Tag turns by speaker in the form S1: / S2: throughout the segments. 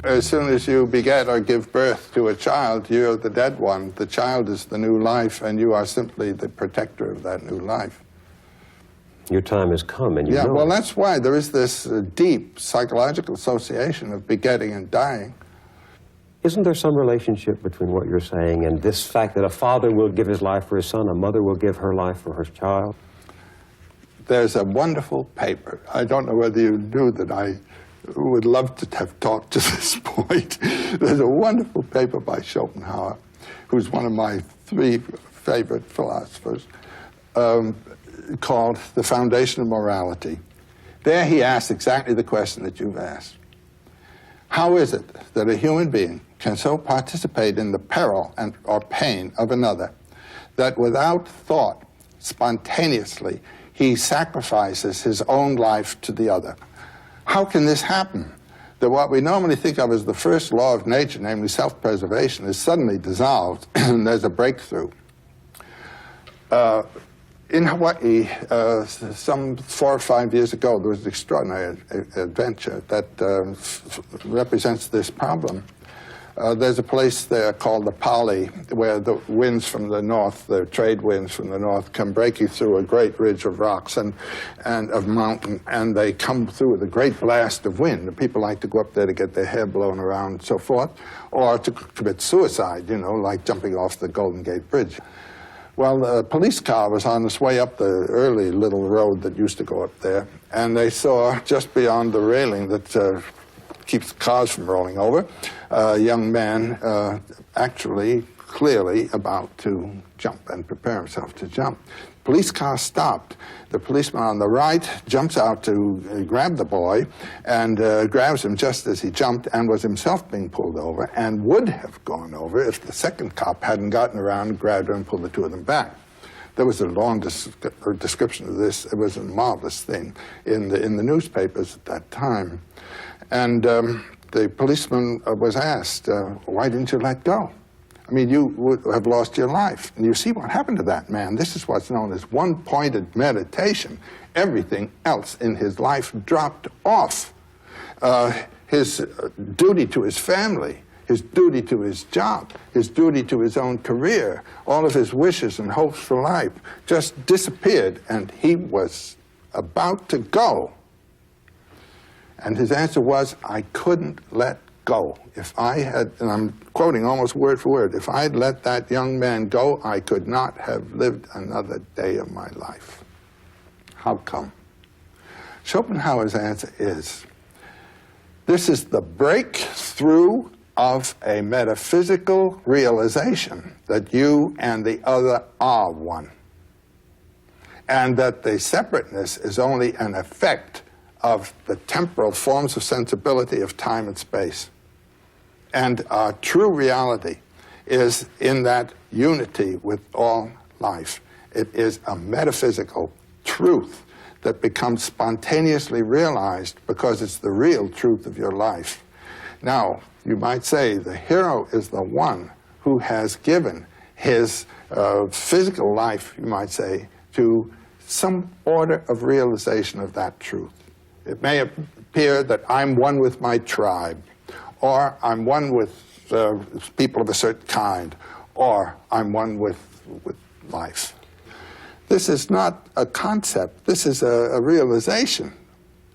S1: As soon as you beget or give birth to a child, you're the dead one. The child is the new life, and you are simply the protector of that new life.
S2: Your time has come, and you know
S1: well,
S2: it.
S1: that's why there is this deep psychological association of begetting and dying.
S2: Isn't there some relationship between what you're saying and this fact that a father will give his life for his son, a mother will give her life for her child?
S1: There's a wonderful paper. I don't know whether you knew that I would love to have talked to this point. There's a wonderful paper by Schopenhauer, who's one of my 3 favorite philosophers, called The Foundation of Morality. There he asks exactly the question that you've asked. How is it that a human being can so participate in the peril or pain of another that without thought, spontaneously, he sacrifices his own life to the other? How can this happen? That what we normally think of as the first law of nature, namely self-preservation, is suddenly dissolved and there's a breakthrough. In Hawaii, some 4 or 5 years ago, there was an extraordinary adventure that represents this problem. There's a place there called the Pali, where the winds from the north, the trade winds from the north, come breaking through a great ridge of rocks and of mountain, and they come through with a great blast of wind. And people like to go up there to get their hair blown around and so forth, or to commit suicide, you know, like jumping off the Golden Gate Bridge. Well, the police car was on its way up the early little road that used to go up there, and they saw just beyond the railing that keeps cars from rolling over, a young man actually clearly about to jump and prepare himself to jump. Police car stopped. The policeman on the right jumps out to grab the boy and grabs him just as he jumped and was himself being pulled over, and would have gone over if the second cop hadn't gotten around and grabbed him and pulled the 2 of them back. There was a long description of this. It was a marvelous thing in the newspapers at that time. And the policeman was asked, why didn't you let go? I mean, you would have lost your life. And you see what happened to that man. This is what's known as one-pointed meditation. Everything else in his life dropped off. His duty to his family, his duty to his job, his duty to his own career, all of his wishes and hopes for life just disappeared, and he was about to go. And his answer was, I couldn't let go. If I had, and I'm quoting almost word for word, if I'd let that young man go, I could not have lived another day of my life. How come? Schopenhauer's answer is, this is the breakthrough of a metaphysical realization that you and the other are one, and that the separateness is only an effect of the temporal forms of sensibility of time and space. And our true reality is in that unity with all life. It is a metaphysical truth that becomes spontaneously realized because it's the real truth of your life. Now, you might say the hero is the one who has given his physical life, you might say, to some order of realization of that truth. It may appear that I'm one with my tribe, or I'm one with people of a certain kind, or I'm one with life. This is not a concept. This is a realization.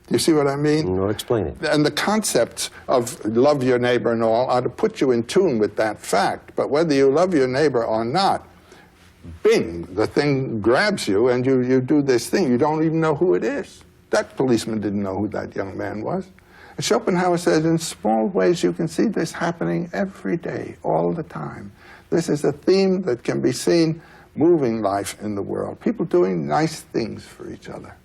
S1: You see what I mean?
S2: No, explain it.
S1: And the concepts of love your neighbor and all are to put you in tune with that fact. But whether you love your neighbor or not, bing, the thing grabs you and you do this thing. You don't even know who it is. That policeman didn't know who that young man was. And Schopenhauer says, in small ways you can see this happening every day, all the time. This is a theme that can be seen moving life in the world. People doing nice things for each other.